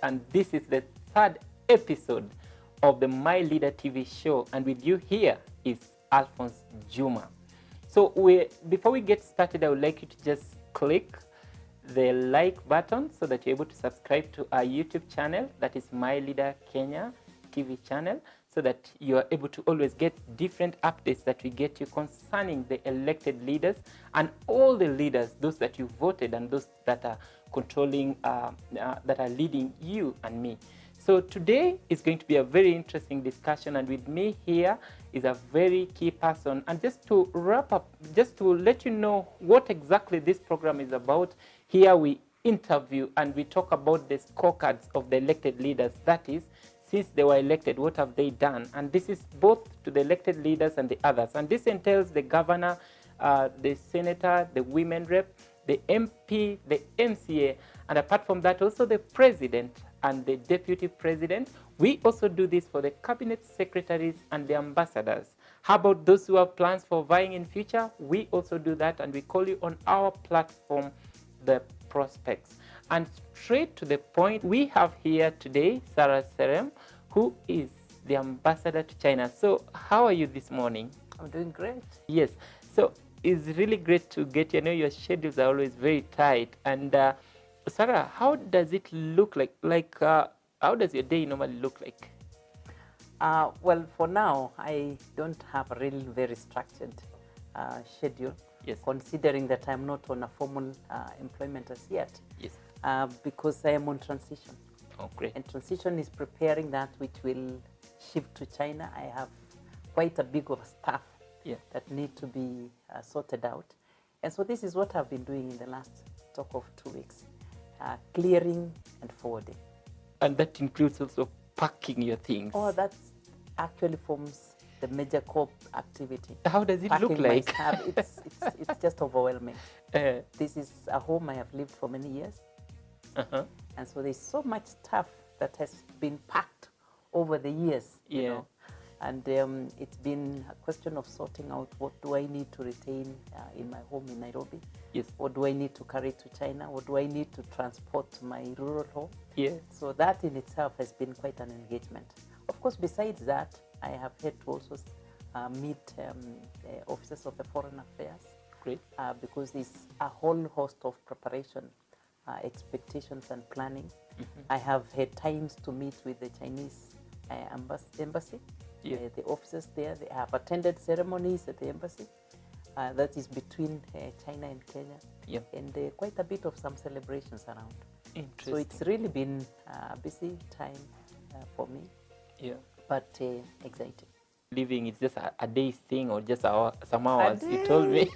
and this is the third episode of the My Leader TV show, and with you here is Alphonse Juma. So before we get started, I would like you to just click the like button so that you're able to subscribe to our YouTube channel, that is My Leader Kenya TV channel, so that you are able to always get different updates that we get you concerning the elected leaders and all the leaders, those that you voted and those that are controlling, that are leading you and me. So today is going to be a very interesting discussion, and with me here is a very key person. And just to wrap up, just to let you know what exactly this program is about, here we interview and we talk about the scorecards of the elected leaders. That is, since they were elected, what have they done? And this is both to the elected leaders and the others. And this entails the governor, the senator, the women rep, the MP, the MCA, and apart from that, also the president and the deputy president. We also do this for the cabinet secretaries and the ambassadors. How about those who have plans for vying in future? We also do that, and we call you on our platform, the prospects. And straight to the point, we have here today Serem, who is the ambassador to China. So how are you this morning? I'm doing great. Yes. So it's really great to get you. I know your schedules are always very tight. And Sarah, how does it look like? How does your day normally look like? Well, for now, I don't have a really very structured schedule. Yes. Considering that I'm not on a formal employment as yet. Yes. Because I am on transition. Oh, great. And transition is preparing that which will shift to China. I have quite a big of staff that need to be sorted out. And so this is what I've been doing in the last talk of 2 weeks, clearing and forwarding. And that includes also packing your things. Oh, that actually forms the major core activity. How does it look like? It's just overwhelming. This is a home I have lived for many years. And so there's so much stuff that has been packed over the years, you know. And it's been a question of sorting out what do I need to retain in my home in Nairobi. Yes. What do I need to carry to China? What do I need to transport to my rural home? Yes. So that in itself has been quite an engagement. Of course, besides that, I have had to also meet the officers of the Foreign Affairs. Great. Because there's a whole host of preparation, expectations and planning. I have had times to meet with the Chinese embassy, the officers there. They have attended ceremonies at the embassy. That is between China and Kenya. And quite a bit of some celebrations around. Interesting. So it's really been a busy time for me. Yeah. But exciting. Living is just a day's thing or just some hours, you told me.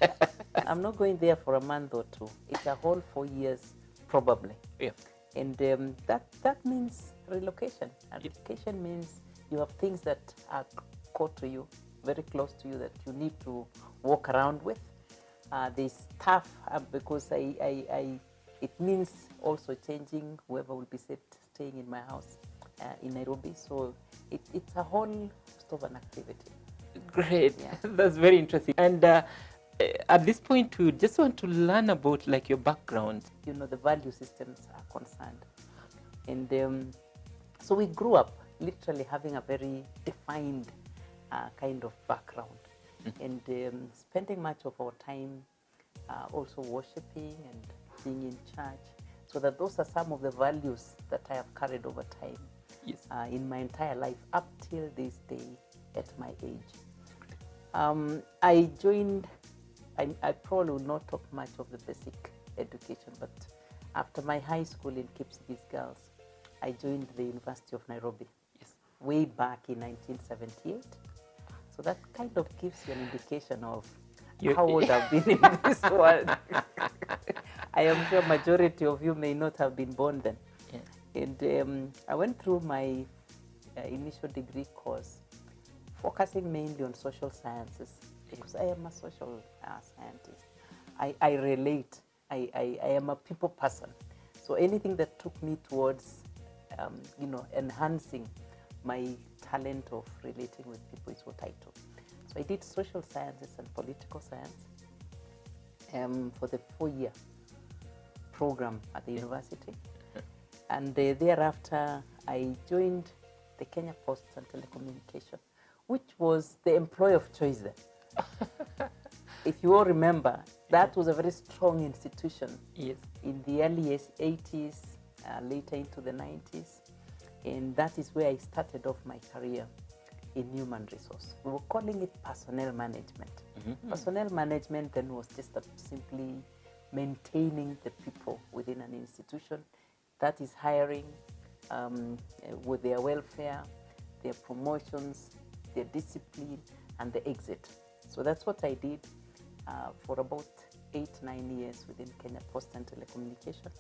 I'm not going there for a month or two. It's a whole 4 years, probably. Yeah. And that means relocation. And relocation means you have things that are core to you, very close to you, that you need to walk around with. There's stuff because it means also changing whoever will be staying in my house in Nairobi. So it's a whole of an activity. Great. That's very interesting. And at this point, we just want to learn about like your background. You know, the value systems are concerned. And so we grew up literally having a very defined kind of background. And spending much of our time also worshiping and being in church. So that those are some of the values that I have carried over time. Yes. In my entire life up till this day at my age. I joined, I probably will not talk much of the basic education, but after my high school in Kipsigis Girls, I joined the University of Nairobi way back in 1978. So that kind of gives you an indication of how old I've been in this world. I am sure majority of you may not have been born then. And I went through my initial degree course, focusing mainly on social sciences, because I am a social scientist. I relate. I am a people person. So anything that took me towards, enhancing my talent of relating with people is what I took. So I did social sciences and political science for the 4-year program at the university. And thereafter, I joined the Kenya Post and Telecommunication, which was the employer of choice then. If you all remember, that was a very strong institution in the early 80s, later into the 90s. And that is where I started off my career in human resource. We were calling it personnel management. Personnel management then was just simply maintaining the people within an institution. That is hiring, with their welfare, their promotions, their discipline, and the exit. So that's what I did for about 8-9 years within Kenya Post and Telecommunication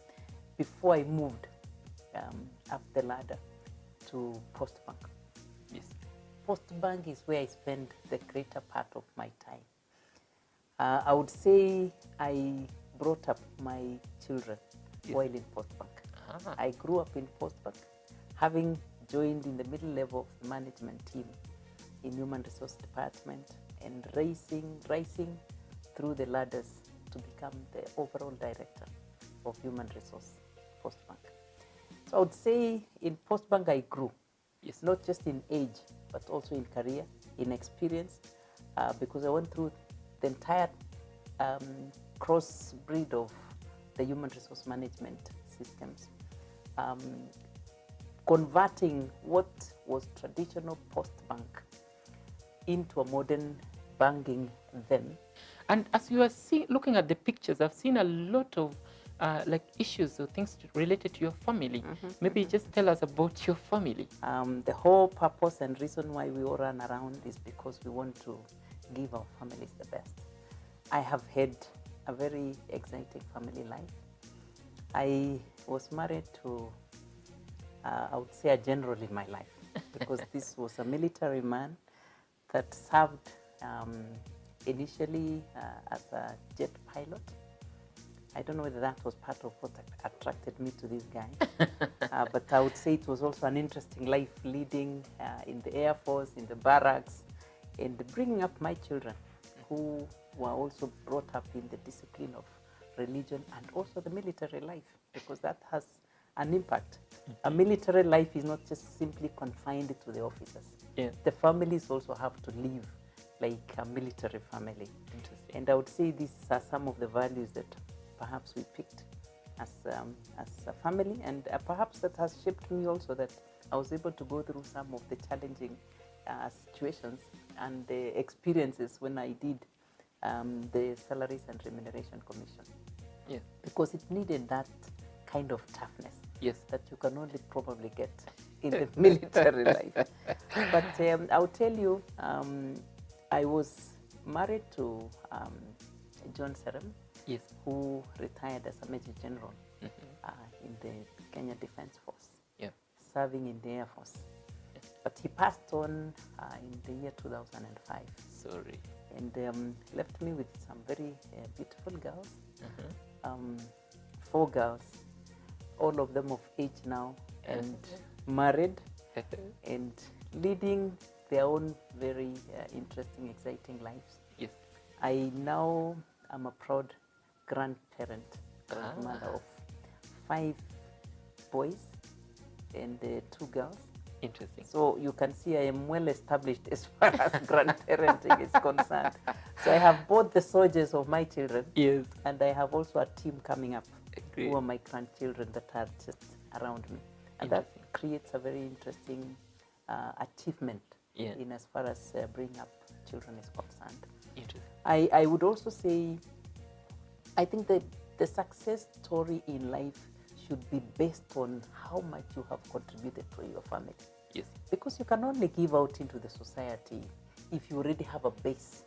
before I moved up the ladder to Postbank. Yes. Postbank is where I spend the greater part of my time. I would say I brought up my children while in Postbank. I grew up in Postbank, having joined in the middle level of the management team in human resource department and rising through the ladders to become the overall director of human resource Postbank. So I would say in Postbank I grew, not just in age, but also in career, in experience, because I went through the entire cross-breed of the human resource management systems, converting what was traditional Postbank into a modern banking then. And as you are looking at the pictures, I've seen a lot of like issues or things related to your family. Maybe just tell us about your family. The whole purpose and reason why we all run around is because we want to give our families the best. I have had a very exciting family life. I was married to, I would say, a general in my life, because this was a military man that served initially as a jet pilot. I don't know whether that was part of what attracted me to this guy, but I would say it was also an interesting life leading in the Air Force, in the barracks, and bringing up my children, who were also brought up in the discipline of religion and also the military life, because that has an impact. A military life is not just simply confined to the officers. The families also have to live like a military family. And I would say these are some of the values that perhaps we picked as a family, and perhaps that has shaped me also, that I was able to go through some of the challenging situations and the experiences when I did the Salaries and Remuneration Commission. Because it needed that kind of toughness that you can only probably get in the military life. But I'll tell you, I was married to John Serem, who retired as a Major General in the Kenya Defence Force, serving in the Air Force. But he passed on in the year 2005. Sorry. And left me with some very beautiful girls, 4 girls, all of them of age now, and married, and leading their own very interesting, exciting lives. I now am a proud grandparent, grandmother of 5 boys and 2 girls. Interesting. So you can see I am well established as far as grandparenting is concerned. So I have both the soldiers of my children, and I have also a team coming up who are my grandchildren that are just around me. And that creates a very interesting achievement in as far as bringing up children is concerned. I would also say, I think that the success story in life should be based on how much you have contributed to your family. Because you can only give out into the society if you already have a base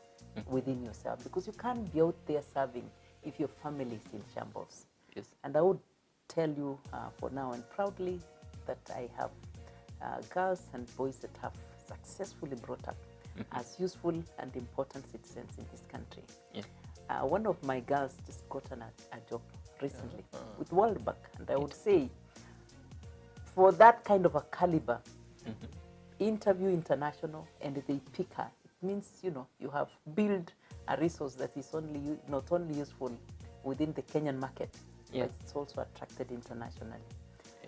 within yourself. Because you can't be out there serving if your family is in shambles. And I would tell you for now and proudly that I have girls and boys that have successfully brought up as useful and important citizens in this country. One of my girls just got a job recently with World Bank, and I would say for that kind of a caliber, interview international, and they pick her, it means you have built a resource that is not only useful within the Kenyan market, but it's also attracted internationally.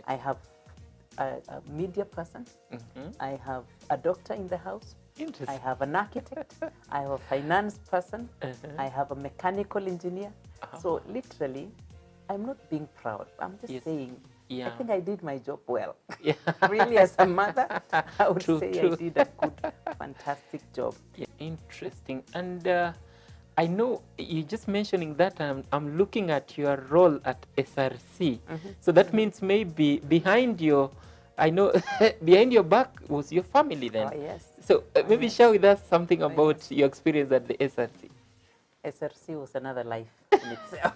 I have a media person. I have a doctor in the house. Interesting. I have an architect. I have a finance person. I have a mechanical engineer. So literally, I'm not being proud. I'm just saying, I think I did my job well. Really, as a mother, I would say I did a good, fantastic job. Interesting. And I know you just mentioning that I'm looking at your role at SRC. So that means maybe behind your, I know behind your back was your family then. Oh, yes. So maybe share with us something about your experience at the SRC. SRC was another life in itself.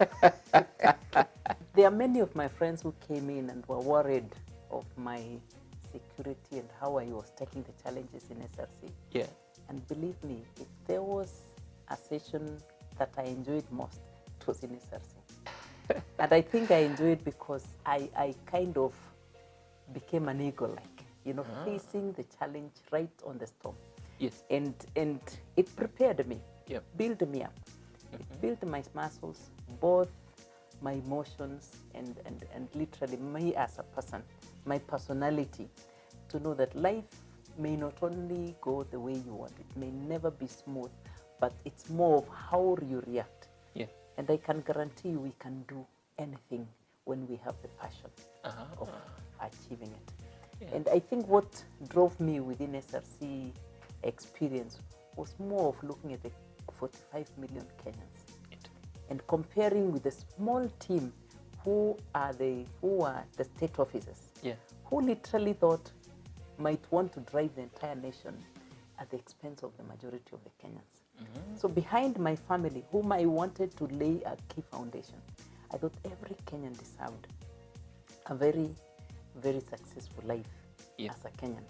There are many of my friends who came in and were worried of my security and how I was taking the challenges in SRC. Yeah. And believe me, if there was a session that I enjoyed most, it was in SRC. And I think I enjoyed because I kind of became an eagle, facing the challenge right on the storm. Yes. And it prepared me, built me up. It built my muscles, both my emotions and literally me as a person, my personality, to know that life may not only go the way you want, it may never be smooth, but it's more of how you react. Yeah. And I can guarantee we can do anything when we have the passion of achieving it. Yeah. And I think what drove me within SRC experience was more of looking at the 45 million Kenyans and comparing with the small team who are the state officers, who literally thought might want to drive the entire nation at the expense of the majority of the Kenyans. So behind my family, whom I wanted to lay a key foundation, I thought every Kenyan deserved a very, very successful life as a Kenyan.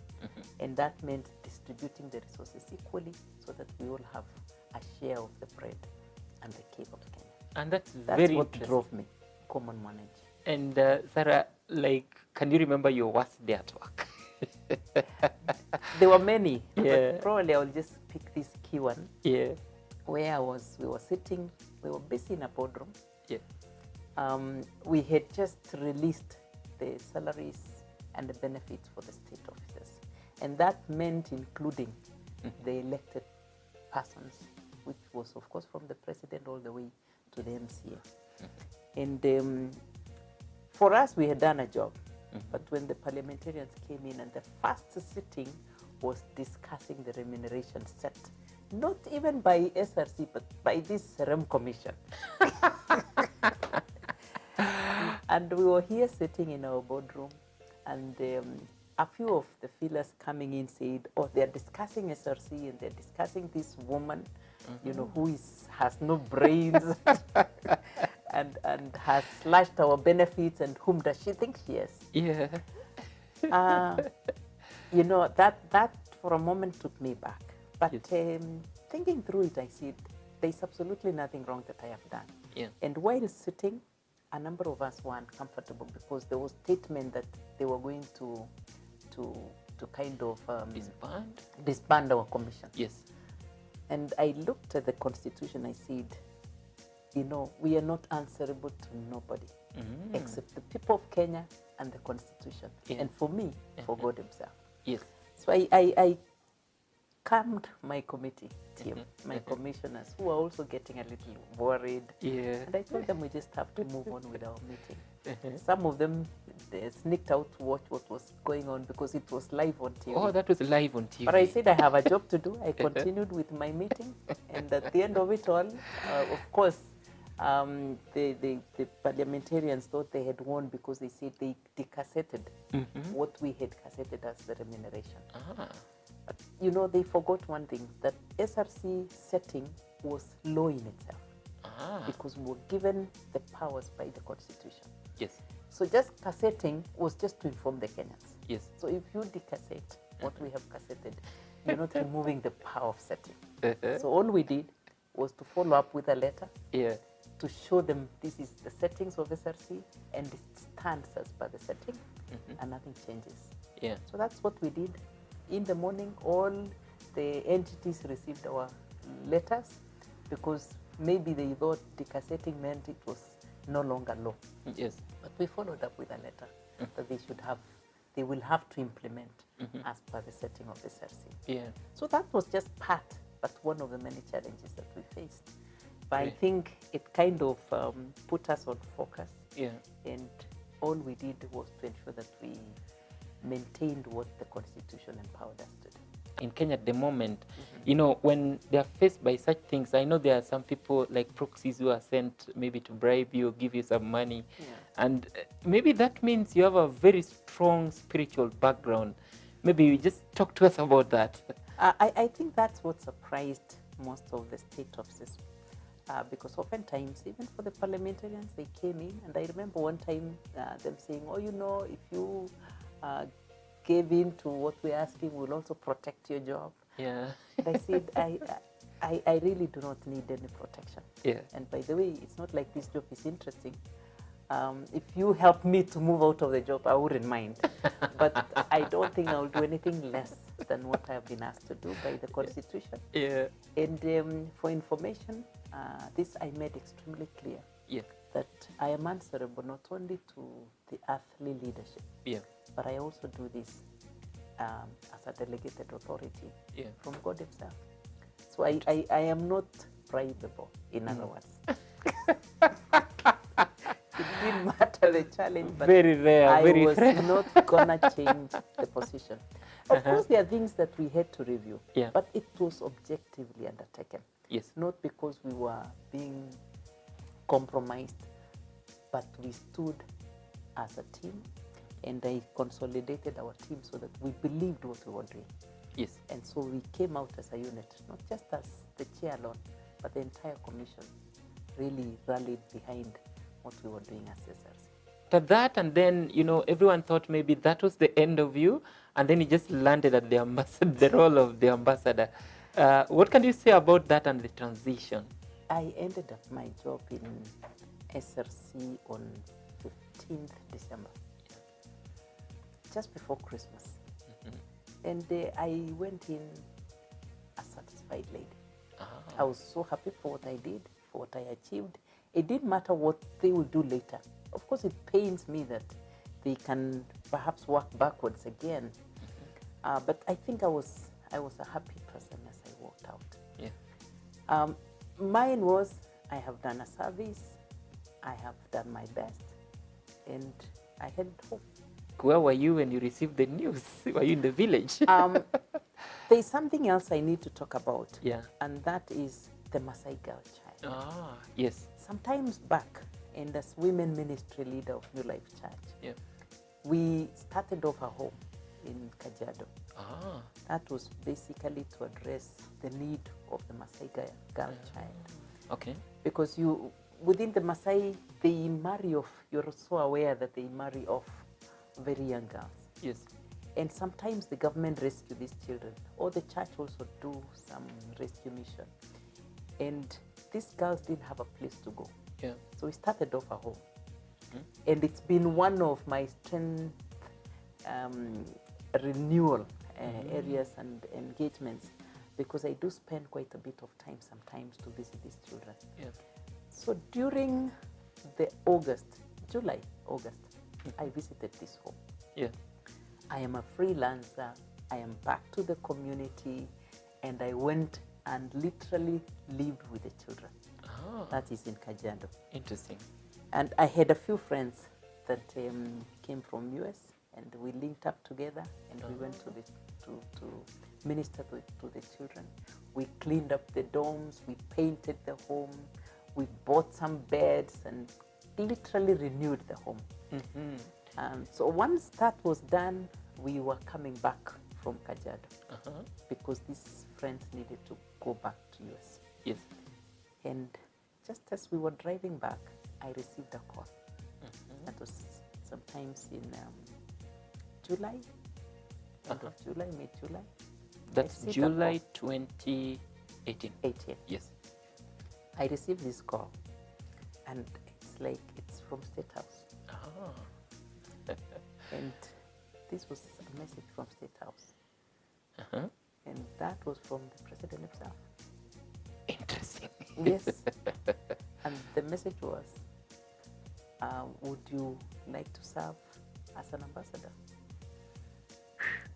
And that meant distributing the resources equally so that we all have a share of the bread and the cake of Kenya. And that's very what drove me, common manage. And Sarah, can you remember your worst day at work? There were many, but probably I'll just pick this key one. Yeah. Where we were sitting, we were busy in a boardroom. Yeah. We had just released the salaries and the benefits for the state officers. And that meant including the elected persons, which was, of course, from the president all the way to the MCA. And for us, we had done a job. But when the parliamentarians came in and the first sitting was discussing the remuneration set, not even by SRC, but by this Serem commission. And we were here sitting in our boardroom, and a few of the feelers coming in said, oh, they're discussing SRC and they're discussing this woman, who has no brains and has slashed our benefits, and whom does she think she is? Yeah. That for a moment took me back. But thinking through it, I said, there's absolutely nothing wrong that I have done. Yeah. And while sitting, a number of us were uncomfortable because there was statement that they were going to kind of disband our commission. Yes. And I looked at the Constitution, I said, we are not answerable to nobody except the people of Kenya and the Constitution. And for me, for God himself. Yes. So I calmed my committee team, my commissioners, who are also getting a little worried. Yeah. And I told them we just have to move on with our meeting. Some of them they sneaked out to watch what was going on because it was live on TV. Oh, that was live on TV. But I said I have a job to do. I continued with my meeting. And at the end of it all, of course, the parliamentarians thought they had won because they said they decassetted what we had cassetted as the remuneration. But, they forgot one thing, that SRC setting was law in itself because we were given the powers by the Constitution. Yes. So just cassetting was just to inform the Kenyans. Yes. So if you decassette what we have cassetted, you're not removing the power of setting. So all we did was to follow up with a letter to show them this is the settings of SRC and it stands as per the setting and nothing changes. Yeah. So that's what we did. In the morning, all the entities received our letters because maybe they thought decassetting meant it was no longer law. Yes. But we followed up with a letter that they will have to implement as per the setting of the SRC. Yeah. So that was just part, but one of the many challenges that we faced. But I Right. think it kind of put us on focus. Yeah. And all we did was to ensure that we maintained what the Constitution empowered us to do. In Kenya at the moment, you know, when they are faced by such things, I know there are some people like proxies who are sent maybe to bribe you, give you some money. Yeah. And maybe that means you have a very strong spiritual background. Maybe you just talk to us about that. I think that's what surprised most of the state officers. Because oftentimes, even for the parliamentarians, they came in, and I remember one time them saying, oh, you know, if you gave in to what we're asking, we'll also protect your job. Yeah. And I said, I really do not need any protection. Yeah. And by the way, it's not like this job is interesting. If you help me to move out of the job, I wouldn't mind. But I don't think I'll do anything less than what I've been asked to do by the Constitution. Yeah. And for information, this I made extremely clear. Yeah. That I am answerable not only to the earthly leadership, Yeah. but I also do this as a delegated authority from God Himself. So I am not bribable, in other words. It didn't matter the challenge, but Very rare, I very was rare. not gonna change the position. Of course, there are things that we had to review, but it was objectively undertaken. Yes. Not because we were being compromised, but we stood as a team, and I consolidated our team so that we believed what we were doing. Yes. And so we came out as a unit, not just as the chair alone, but the entire commission really rallied behind what we were doing as SRC. After that, and then, you know, everyone thought maybe that was the end of you, and then you just landed at the ambassador, the role of the ambassador. What can you say about that and the transition? I ended up my job in SRC on 15th December, just before Christmas. And I went in a satisfied lady. I was so happy for what I did, for what I achieved. It didn't matter what they will do later. Of course, it pains me that they can perhaps work backwards again. But I think I was a happy person as I walked out. Yeah. Mine was, I have done a service, I have done my best, and I had hope. Where were you when you received the news? Were you in the village? There's something else I need to talk about, and that is the Maasai girl child. Yes. Sometimes back, and as women ministry leader of New Life Church, we started off a home in Kajiado. That was basically to address the need of the Maasai girl child. Okay. Because within the Maasai, they marry off, you're so aware that they marry off very young girls. Yes. And sometimes the government rescue these children, or the church also do some rescue mission. And these girls didn't have a place to go. Yeah. So we started off a home. And it's been one of my strength renewal areas and engagements, because I do spend quite a bit of time sometimes to visit these children. Yeah. So during the July, August, I visited this home. Yeah. I am a freelancer. I am back to the community, and I went and literally lived with the children. That is in Kajiado. Interesting. And I had a few friends that came from US, and we linked up together, and we went to minister to the children. We cleaned up the dorms, we painted the home, we bought some beds, and literally renewed the home. So once that was done, we were coming back from Kajiado because these friends needed to go back to US. Yes. And just as we were driving back, I received a call. That was sometimes in July, end of July, mid-July. That's July 2018. 18. Yes. I received this call, and it's from State House. And this was a message from State House. And that was from the President himself. Interesting. Yes. And the message was, would you like to serve as an ambassador.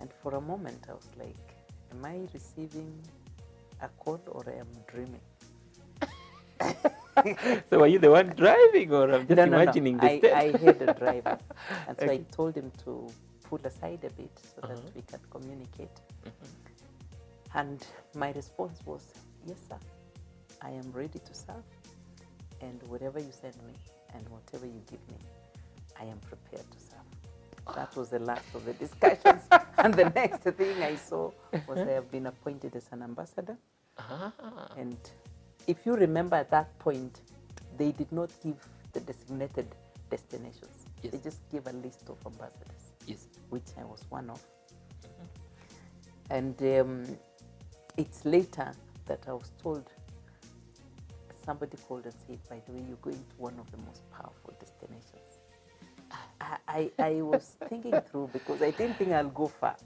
And for a moment, I was like, am I receiving a call or I am dreaming? So are you the one driving, or I'm just imagining the step? I had a driver. And so Okay. I told him to pull aside a bit so that we can communicate. And my response was, yes, sir, I am ready to serve. And whatever you send me and whatever you give me, I am prepared to serve. That was the last of the discussions. And the next thing I saw was I have been appointed as an ambassador. And if you remember at that point, they did not give the designated destinations. Yes. They just gave a list of ambassadors, Yes. which I was one of. And it's later that I was told, somebody called and said, by the way, you're going to one of the most powerful destinations. I was thinking through because I didn't think I'll go far.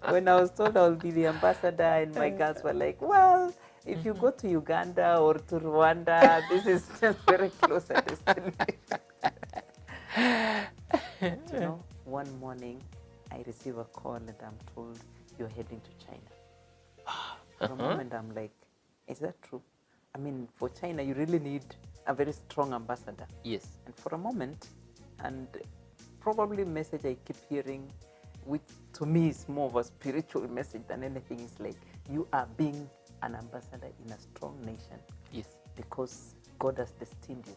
When I was told I'll be the ambassador, and my girls were like, well, if you go to Uganda or to Rwanda, this is just very close a destination. But, you know, one morning I receive a call and I'm told you're heading to China. For a moment I'm like, is that true? I mean, for China, you really need a very strong ambassador. Yes. And for a moment, and probably message I keep hearing, which to me is more of a spiritual message than anything, is like, you are being an ambassador in a strong nation. Yes. Because God has destined you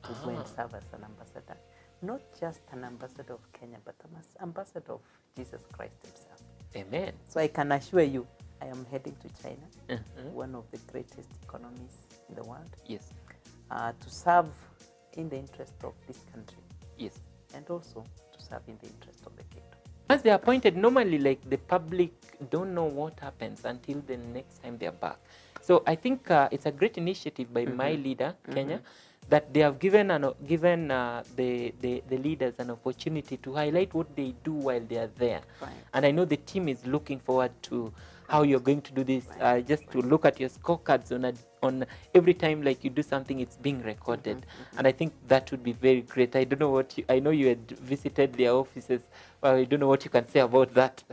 to go and serve as an ambassador. Not just an ambassador of Kenya, but an ambassador of Jesus Christ himself. Amen. So I can assure you, I am heading to China, one of the greatest economies in the world. Yes. To serve in the interest of this country. Yes. And also to serve in the interest of the kingdom. Once they're appointed, normally, like, the public don't know what happens until the next time they're back. So I think it's a great initiative by my leader, Kenya, that they have given the leaders an opportunity to highlight what they do while they are there. Right. And I know the team is looking forward to how you're going to do this. Just to look at your scorecards on every time, like, you do something, it's being recorded. And I think that would be very great. I don't know what I know you had visited their offices. Well, I don't know what you can say about that.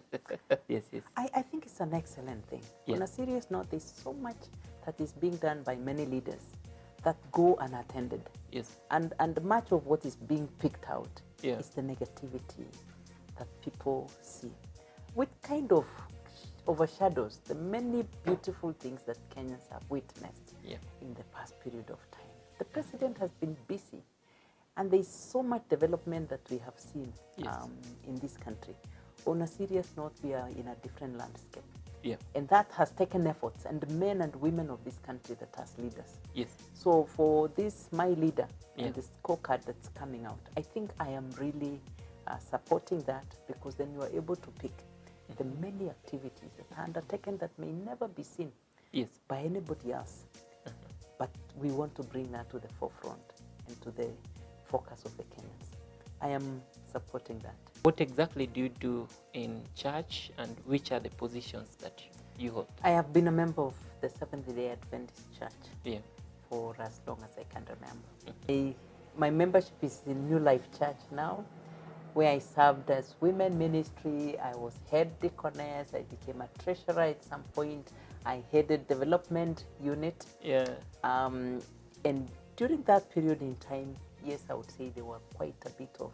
Yes. I think it's an excellent thing. Yeah. On a serious note, there's so much that is being done by many leaders that go unattended. Yes. And much of what is being picked out Yeah. is the negativity that people see, which kind of overshadows the many beautiful things that Kenyans have witnessed in the past period of time. The president has been busy, and there's so much development that we have seen in this country. On a serious note, we are in a different landscape. Yeah. And that has taken efforts, and the men and women of this country that has leaders. Yes. So for this, my leader and the scorecard that's coming out, I think I am really supporting that, because then you are able to pick the many activities that are undertaken that may never be seen by anybody else. But we want to bring that to the forefront and to the focus of the Kenyans. I am supporting that. What exactly do you do in church, and which are the positions that you hold? I have been a member of the Seventh-day Adventist Church for as long as I can remember. My membership is in New Life Church now, where I served as women ministry. I was head deaconess. I became a treasurer at some point. I headed development unit. Yeah. And during that period in time, yes, I would say there were quite a bit of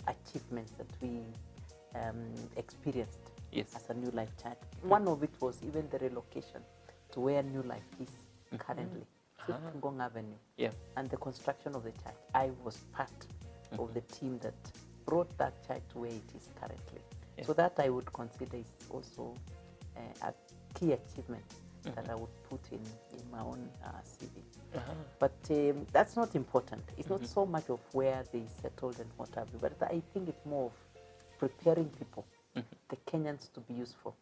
achievements that we experienced as a New Life Church. One of it was even the relocation to where New Life is currently, Ngong Avenue, and the construction of the church. I was part of the team that brought that church to where it is currently. So that I would consider is also a key achievement that I would put in my own CV. But that's not important. It's not so much of where they settled and what have you, but I think it's more of preparing people, the Kenyans, to be useful,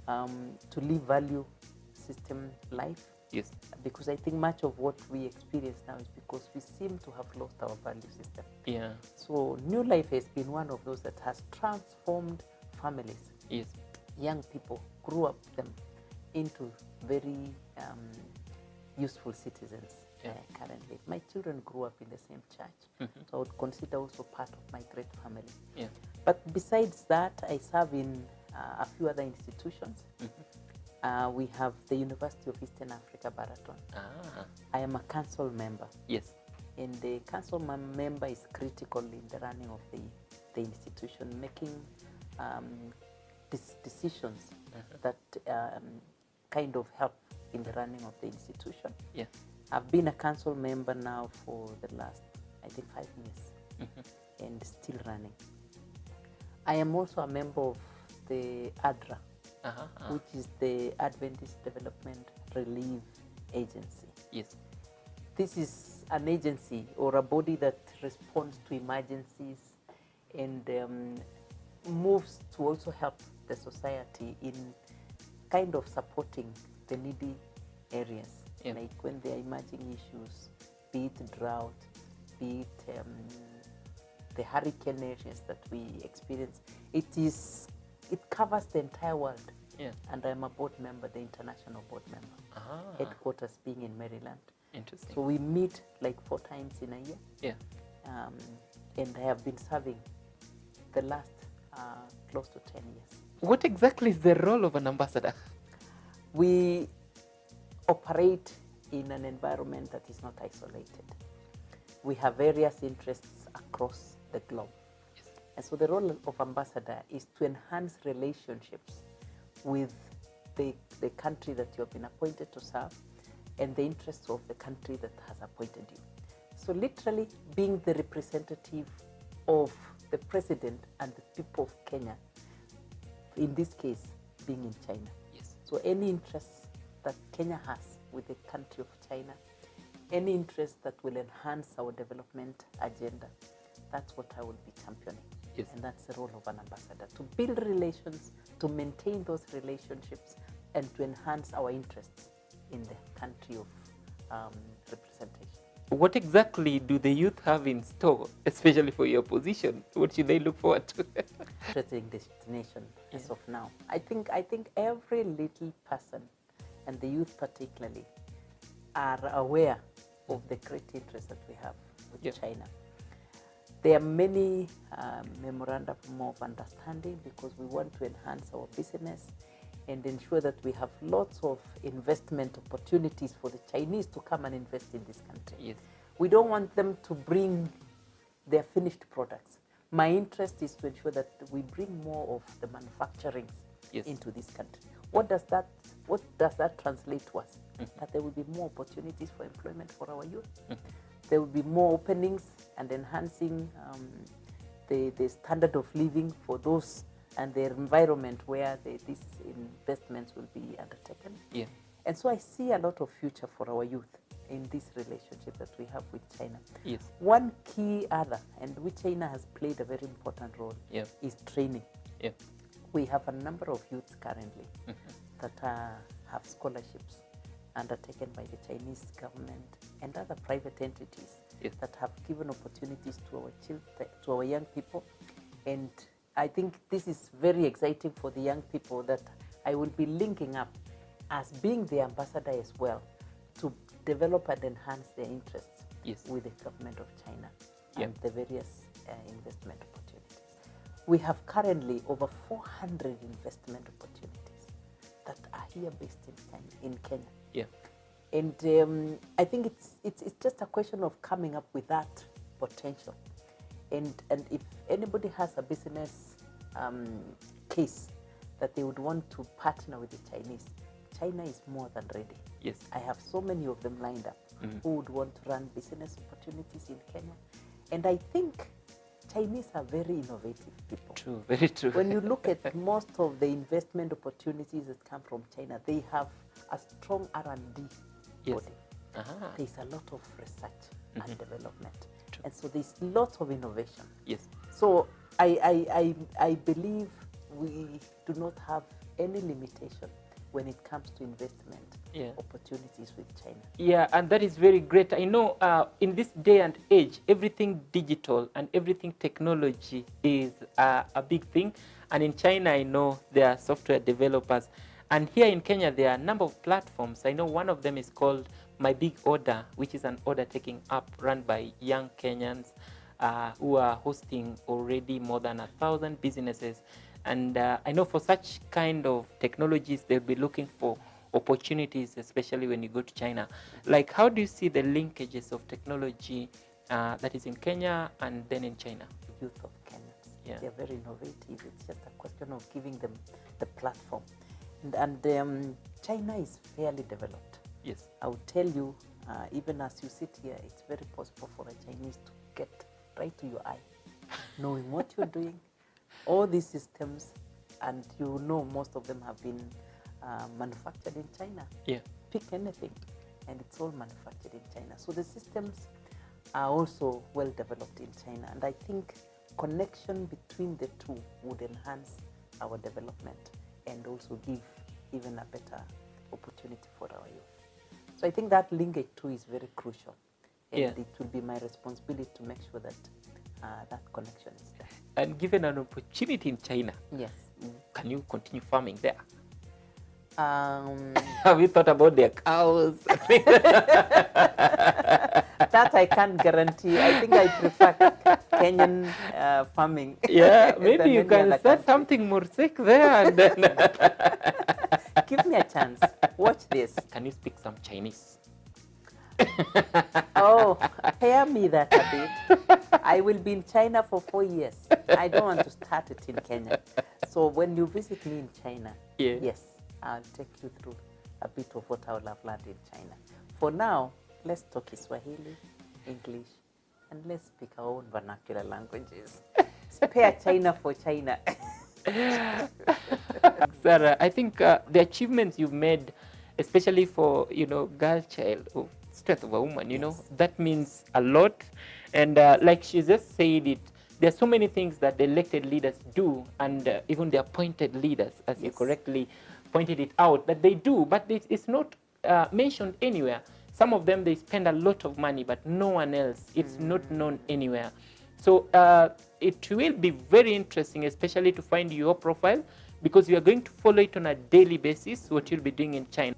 to live value system life. Yes. Because I think much of what we experience now is because we seem to have lost our value system. Yeah. So New Life has been one of those that has transformed families. Yes. Young people, grew up them into very useful citizens currently. My children grew up in the same church, so I would consider also part of my great family. Yeah. But besides that, I serve in a few other institutions. We have the University of Eastern Africa, Baraton. I am a council member. Yes. And the council member is critical in the running of the institution, making decisions that kind of help in the running of the institution. Yeah. I've been a council member now for the last, I think, 5 years, and still running. I am also a member of the ADRA, which is the Adventist Development Relief Agency. Yes. This is an agency or a body that responds to emergencies and moves to also help the society in kind of supporting the needy areas, like when there are emerging issues, be it drought, be it the hurricane areas that we experience. It covers the entire world. Yeah. And I'm a board member, the international board member. Headquarters being in Maryland. Interesting. So we meet like 4 times in a year. Yeah. And I have been serving the last close to 10 years. What exactly is the role of an ambassador? We operate in an environment that is not isolated. We have various interests across the globe. Yes. And so the role of ambassador is to enhance relationships with the country that you have been appointed to serve and the interests of the country that has appointed you. So literally being the representative of the president and the people of Kenya, in this case being in China. Yes. So any interests that Kenya has with the country of China, any interest that will enhance our development agenda, that's what I will be championing. Yes. And that's the role of an ambassador, to build relations, to maintain those relationships, and to enhance our interests in the country of representation. What exactly do the youth have in store, especially for your position? What should they look forward to? Interesting destination as of now. I think every little person, and the youth particularly, are aware of the great interest that we have with China. There are many memorandum of understanding because we want to enhance our business and ensure that we have lots of investment opportunities for the Chinese to come and invest in this country. Yes. We don't want them to bring their finished products. My interest is to ensure that we bring more of the manufacturing into this country. What does that translate to us? That there will be more opportunities for employment for our youth. There will be more openings and enhancing the standard of living for those and their environment where these investments will be undertaken. Yeah. And so I see a lot of future for our youth in this relationship that we have with China. Yes. One key other, and which China has played a very important role, is training. Yeah. We have a number of youths currently that have scholarships undertaken by the Chinese government and other private entities that have given opportunities to our children, to our young people. And I think this is very exciting for the young people that I will be linking up as being the ambassador as well to develop and enhance their interests with the government of China and the various investment opportunities. We have currently over 400 investment opportunities that are here based in Kenya. Yeah. And I think it's just a question of coming up with that potential. And if anybody has a business case that they would want to partner with the Chinese, China is more than ready. Yes. I have so many of them lined up who would want to run business opportunities in Kenya. And I think Chinese are very innovative people. True, very true. When you look at most of the investment opportunities that come from China, they have a strong R&D body. There's a lot of research and development. True. And so there's lots of innovation. Yes. So I believe we do not have any limitation when it comes to investment opportunities with China. Yeah, and that is very great. I know in this day and age, everything digital and everything technology is a big thing. And in China, I know there are software developers. And here in Kenya, there are a number of platforms. I know one of them is called My Big Order, which is an order taking app run by young Kenyans who are hosting already more than 1,000 businesses. And I know for such kind of technologies, they'll be looking for opportunities, especially when you go to China. Like, how do you see the linkages of technology that is in Kenya and then in China? Youth of Kenya, Yeah. they're very innovative. It's just a question of giving them the platform. And China is fairly developed. Yes. I will tell you, even as you sit here, it's very possible for a Chinese to get right to your eye, knowing what you're doing, all these systems, and you know most of them have been manufactured in China. Yeah. Pick anything, and it's all manufactured in China. So the systems are also well developed in China, and I think connection between the two would enhance our development and also give even a better opportunity for our youth. So I think that linkage too is very crucial, and Yeah. it will be my responsibility to make sure that that connection is there. And given an opportunity in China, Yes. can you continue farming there? Um, Have you thought about their cows? that I can't guarantee. I think I prefer Kenyan farming. Yeah, maybe than you any can other start country. something more sick there. And then Give me a chance. Watch this. can you speak some Chinese? Oh, pair me that a bit. I will be in China for 4 years. I don't want to start it in Kenya. So when you visit me in China, Yeah. yes, I'll take you through a bit of what I will have learned in China. For now, let's talk Swahili, English, and let's speak our own vernacular languages. Spare China for China. Sarah, I think the achievements you've made, especially for, girl child, strength of a woman, you know, that means a lot. And like she just said it, there are so many things that the elected leaders do, and even the appointed leaders, as you correctly pointed it out, that they do, but it's not mentioned anywhere. Some of them, they spend a lot of money, but no one else. It's not known anywhere. So it will be very interesting, especially to find your profile, because we are going to follow it on a daily basis, what you'll be doing in China.